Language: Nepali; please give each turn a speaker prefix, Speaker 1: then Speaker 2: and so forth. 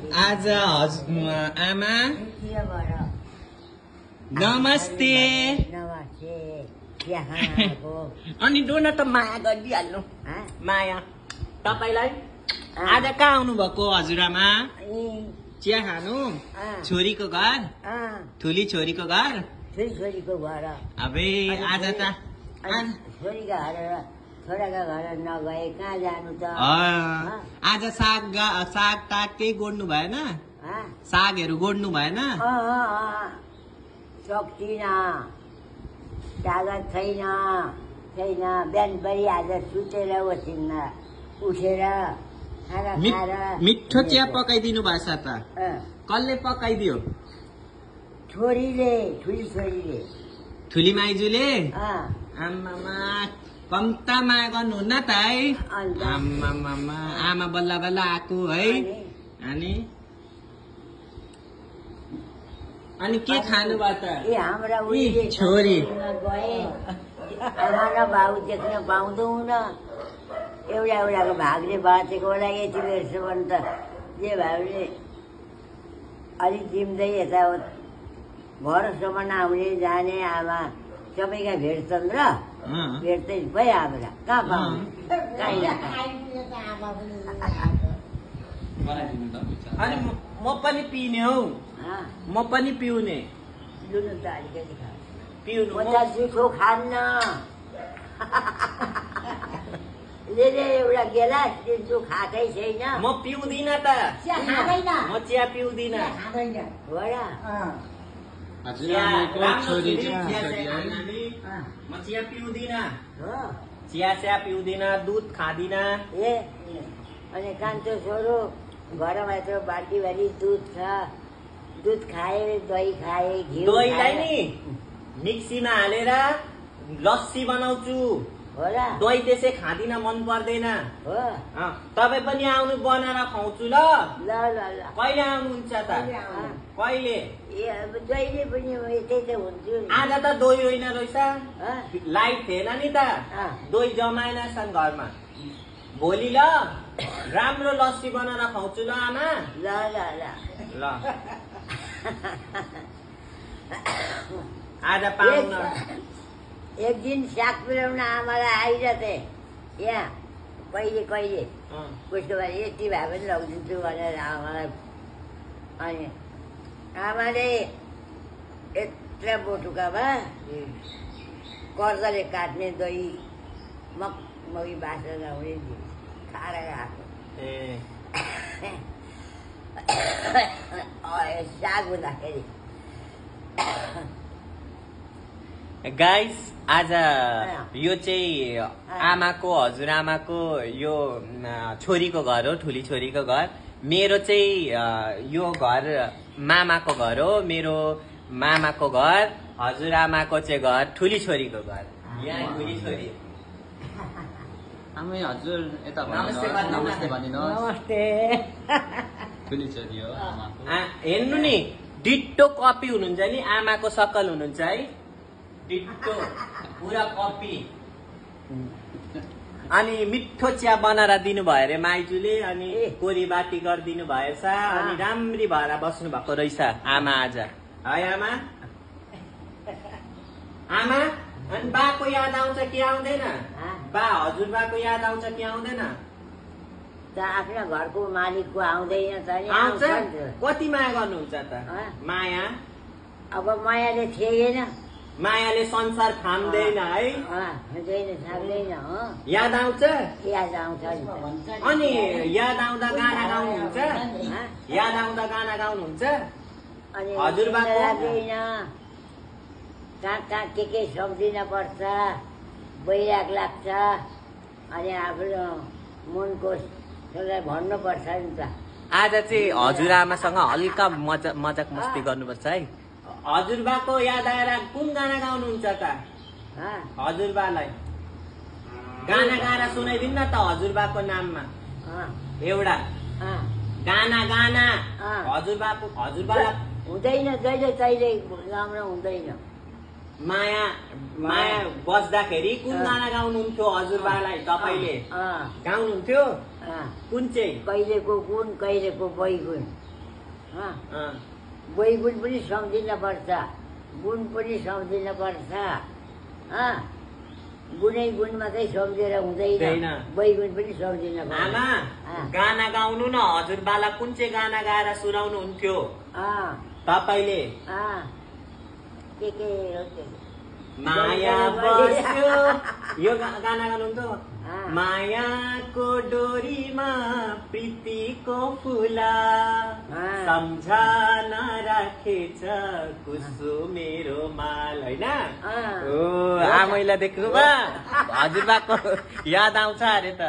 Speaker 1: आज आमा नमस्ते। अनि डोना त माया गरिदिइहाल्नु। माया तपाईलाई आज कहाँ आउनु भएको हजुरआमा? चिया खानु? छोरीको घर? ठुली छोरीको घर?
Speaker 2: छोरीको घर।
Speaker 1: अबे आज त
Speaker 2: छोरीका घर छोराका घर नगए कहाँ जानु त?
Speaker 1: आज साग टाग केही गोड्नु भएन? सागहरू गोड्नु भएन?
Speaker 2: सक्दिन, तागत छैन। बिहान परि आज सुतेर बसिन्न, उठेर खाना खाएर।
Speaker 1: मिठो चिया पकाइदिनु भएछ त? कसले पकाइदियो?
Speaker 2: छोरीले, ठुली छोरीले।
Speaker 1: ठुली माइजूले? आमामा कम्ता माया गर्नुहुन्न त है? आमामा आमा बल्ल बल्ल आएको है। अनि के खानु भयो त?
Speaker 2: हाम्रा
Speaker 1: छोरी
Speaker 2: गए आमा र बाबु देख्न पाउँदैनौँ। एउटाको भागले बाँचेको होला यति बेरसम्म त। जे भयो भने अलिक जिम्दै यता घरसम्म आउने जाने आमा सबैका भेट्छन् र भेट्दै भयो हाम्रा कहाँ पाउने
Speaker 1: अनि म पनि पिउने हौ। म पनि पिउने।
Speaker 2: लुनु त अलिकति खा।
Speaker 1: पिउनु
Speaker 2: म त जुठो खान्न। एउटा गिलास दिन्छु खाएकै छैन।
Speaker 1: म पिउँदिन त। म चिया पिउँदिन। म चिया पिउँदिन। चिया पिउँदिन, दुध खाँदिन।
Speaker 2: अनि कान्छो छोरो घरमा यत्रो बाल्टीभरि दुध छ, दुध खाए, दही खाए, घिउ।
Speaker 1: दहीलाई नि मिक्सीमा हालेर लस्सी बनाउँछु। दही त्यसै खाँदिन, मन पर्दैन। तपाईँ पनि आउनु बनाएर खुवाउँछु ल। कहिले आउनुहुन्छ त? कहिले?
Speaker 2: जहिले पनि यतै त हुन्छु।
Speaker 1: आज त दही होइन रहेछ, लाइट थिएन नि त, दही जमाएनछन् घरमा। भोलि ल राम्रो लस्सी बनाएर खुवाउँछु ल आमा। ल आज पाउन।
Speaker 2: एक दिन साग पुर्याउन आमालाई आइरहे यहाँ कहिले उसको बारे यति भए पनि लगिदिन्छु भनेर आमालाई। अनि आमाले यत्रो बोटुकामा कर्दले काट्ने दही मगमगी बाँसेर ल्याउने खाएर आएको। साग हुँदाखेरि
Speaker 1: गाइस आज यो चाहिँ आमाको हजुरआमाको यो छोरीको घर हो, ठुली छोरीको घर। मेरो चाहिँ यो घर मामाको घर हो। मेरो मामाको घर, हजुरआमाको चाहिँ घर ठुली छोरीको घर। यहाँ ठुली छोरी।
Speaker 3: आमै हजुर यता
Speaker 1: नमस्ते
Speaker 3: भनिदिनुहोस्।
Speaker 2: नमस्ते।
Speaker 3: ठुली छोरी हो आमाको।
Speaker 1: हेर्नु नि, डिट्टो कपी हुनुहुन्छ नि, आमाको सकल हुनुहुन्छ है, डिट्टो पुरा कपी। अनि मिठो चिया बनाएर दिनुभयो अरे माइजूले। अनि कोरी बाटी गरिदिनु भएछ। अनि राम्री भएर बस्नु भएको रहेछ आमा आज है। आमा आमा अनि बाको याद आउँछ कि आउँदैन? बा हजुरबाको याद आउँछ कि आउँदैन?
Speaker 2: त आफ्नो घरको मालिकको आउँदैन त नि?
Speaker 1: आउँछ। कति माया गर्नुहुन्छ त? माया
Speaker 2: अब मायाले थिएन,
Speaker 1: मायाले संसार थाम्दैन है।
Speaker 2: थाम्दैन।
Speaker 1: याद आउँछ?
Speaker 2: याद आउँछ।
Speaker 1: अनि याद आउँदा गाना गाउनुहुन्छ? याद आउँदा गाना गाउनुहुन्छ?
Speaker 2: अनि
Speaker 1: हजुरबाको
Speaker 2: लाग्दैन, कहाँ के सक्दिन पर्छ, बैराग लाग्छ। अनि आफ्नो मनको भन्नुपर्छ नि त।
Speaker 1: आज चाहिँ हजुरआमासँग हल्का मजाक मस्ती गर्नुपर्छ है। हजुरबाको याद आएर कुन गाना गाउनुहुन्छ त? हजुरबालाई गाना गाएर सुनाइदिनु न त हजुरबाको नाममा एउटा गाना। हजुरबालाई
Speaker 2: हुँदैन, जहिले तहिले राम्रो हुँदैन।
Speaker 1: माया बस्दाखेरि कुन गाना गाउनुहुन्थ्यो हजुरबालाई तपाईँले? गाउनुहुन्थ्यो कुन चाहिँ?
Speaker 2: कहिलेको गुण, कहिलेको बैगुण। बैगुण पनि सम्झिन पर्छ, गुण पनि सम्झिन पर्छ। गुणै गुण मात्रै सम्झेर हुँदैन, बैगुण पनि सम्झिन पर्छ।
Speaker 1: आमा गाना गाउनु न, हजुरबाला कुन चाहिँ गाना गाएर सुनाउनु हुन्थ्यो तपाईँले?
Speaker 2: के हो त्यो?
Speaker 1: माया बस्यो, यो गाना गाउनुहुन्थ्यो। मायाको डोरीमा प्रीतिको फुला, सम्झना राखेछ कुसु मेरो माल, होइन? ओ आमैलाई देख्नु बा हजुरबाको याद आउँछ अरे त।